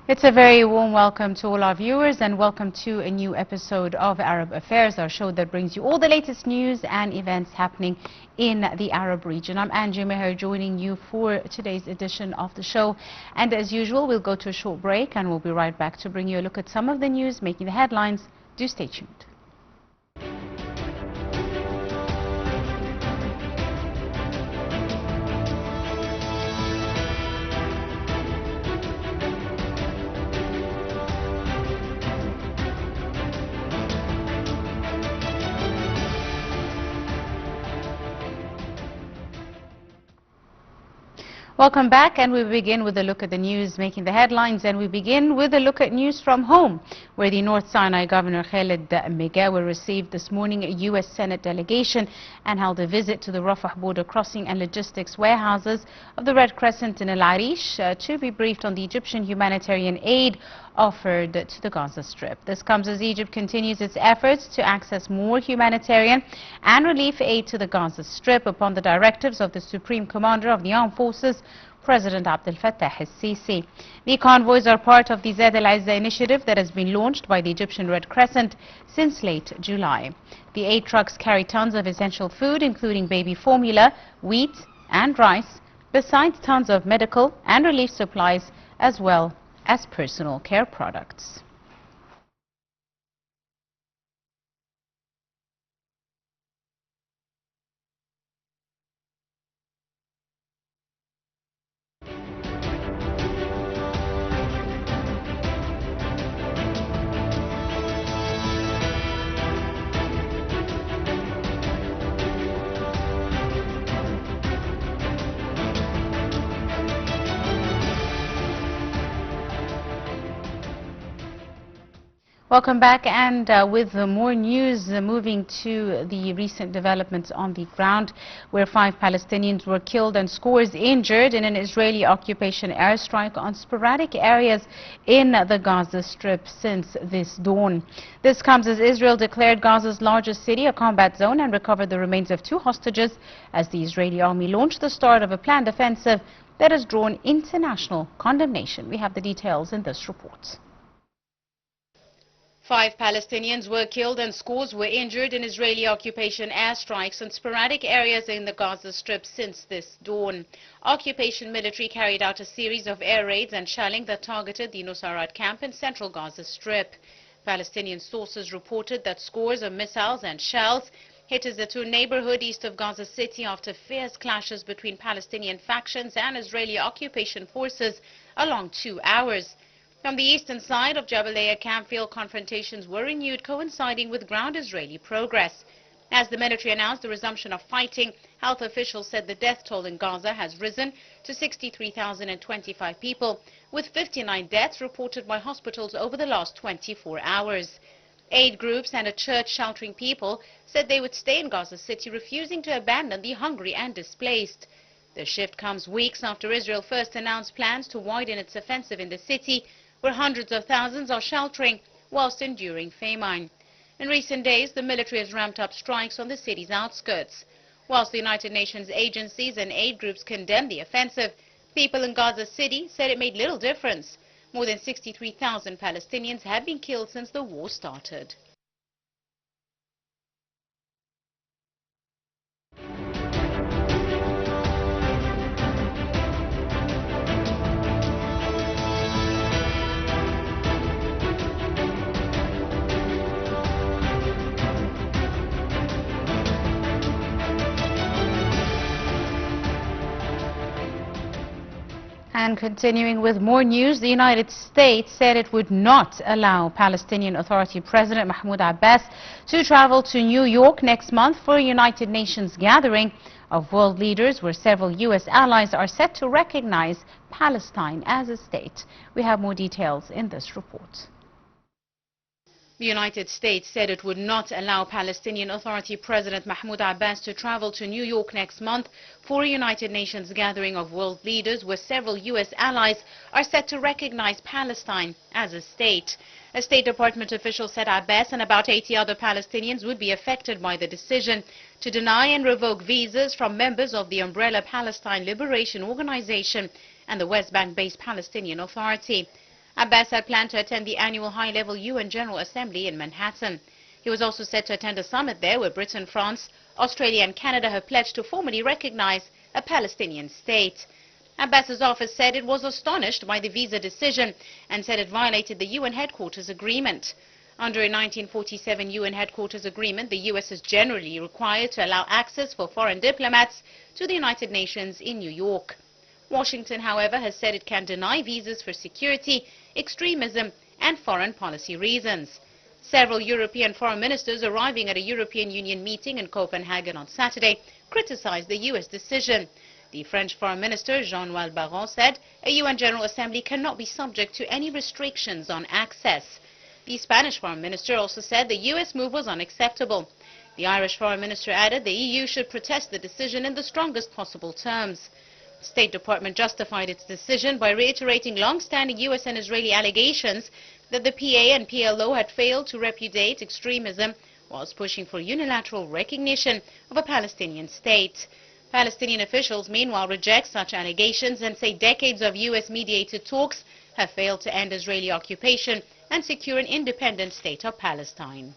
It's a very warm welcome to all our viewers and welcome to a new episode of Arab Affairs, our show that brings you all the latest news and events happening in the Arab region. I'm Angie Meher joining you for today's edition of the show. And as usual, we'll go to a short break and we'll be right back to bring you a look at some of the news making the headlines. Do stay tuned. Welcome back, and we begin with a look at the news making the headlines, and we begin with a look at news from home, where the North Sinai Governor Khalid Megawer received this morning a U.S. Senate delegation and held a visit to the Rafah border crossing and logistics warehouses of the Red Crescent in Al Arish to be briefed on the Egyptian humanitarian aid offered to the Gaza Strip. This comes as Egypt continues its efforts to access more humanitarian and relief aid to the Gaza Strip upon the directives of the Supreme Commander of the Armed Forces, President Abdel Fattah el-Sisi. The convoys are part of the Zed al-Izza initiative that has been launched by the Egyptian Red Crescent since late July. The aid trucks carry tons of essential food, including baby formula, wheat and rice, besides tons of medical and relief supplies, as well as personal care products. Welcome back, and with more news moving to the recent developments on the ground, where 5 Palestinians were killed and scores injured in an Israeli occupation airstrike on sporadic areas in the Gaza Strip since this dawn. This comes as Israel declared Gaza's largest city a combat zone and recovered the remains of 2 hostages as the Israeli army launched the start of a planned offensive that has drawn international condemnation. We have the details in this report. 5 Palestinians were killed and scores were injured in Israeli occupation airstrikes on sporadic areas in the Gaza Strip since this dawn. Occupation military carried out a series of air raids and shelling that targeted the Nusayrat camp in central Gaza Strip. Palestinian sources reported that scores of missiles and shells hit a Zaytun neighborhood east of Gaza City after fierce clashes between Palestinian factions and Israeli occupation forces along 2 hours. From the eastern side of Jabalia campfield, confrontations were renewed, coinciding with ground Israeli progress. As the military announced the resumption of fighting, health officials said the death toll in Gaza has risen to 63,025 people, with 59 deaths reported by hospitals over the last 24 hours. Aid groups and a church sheltering people said they would stay in Gaza City, refusing to abandon the hungry and displaced. The shift comes weeks after Israel first announced plans to widen its offensive in the city, where hundreds of thousands are sheltering whilst enduring famine. In recent days, the military has ramped up strikes on the city's outskirts. Whilst the United Nations agencies and aid groups condemned the offensive, people in Gaza City said it made little difference. More than 63,000 Palestinians have been killed since the war started. And continuing with more news, the United States said it would not allow Palestinian Authority President Mahmoud Abbas to travel to New York next month for a United Nations gathering of world leaders where several U.S. allies are set to recognize Palestine as a state. We have more details in this report. The United States said it would not allow Palestinian Authority President Mahmoud Abbas to travel to New York next month for a United Nations gathering of world leaders where several U.S. allies are set to recognize Palestine as a state. A State Department official said Abbas and about 80 other Palestinians would be affected by the decision to deny and revoke visas from members of the Umbrella Palestine Liberation Organization and the West Bank-based Palestinian Authority. Abbas had planned to attend the annual high-level UN General Assembly in Manhattan. He was also set to attend a summit there where Britain, France, Australia and Canada have pledged to formally recognize a Palestinian state. Abbas's office said it was astonished by the visa decision and said it violated the UN headquarters agreement. Under a 1947 UN headquarters agreement, the US is generally required to allow access for foreign diplomats to the United Nations in New York. Washington, however, has said it can deny visas for security, extremism and foreign policy reasons. Several European foreign ministers arriving at a European Union meeting in Copenhagen on Saturday criticized the US decision. The French Foreign Minister Jean-Noël Barrot said a UN General Assembly cannot be subject to any restrictions on access. The Spanish Foreign Minister also said the US move was unacceptable. The Irish Foreign Minister added the EU should protest the decision in the strongest possible terms. The State Department justified its decision by reiterating long-standing US and Israeli allegations that the PA and PLO had failed to repudiate extremism whilst pushing for unilateral recognition of a Palestinian state. Palestinian officials, meanwhile, reject such allegations and say decades of US-mediated talks have failed to end Israeli occupation and secure an independent state of Palestine.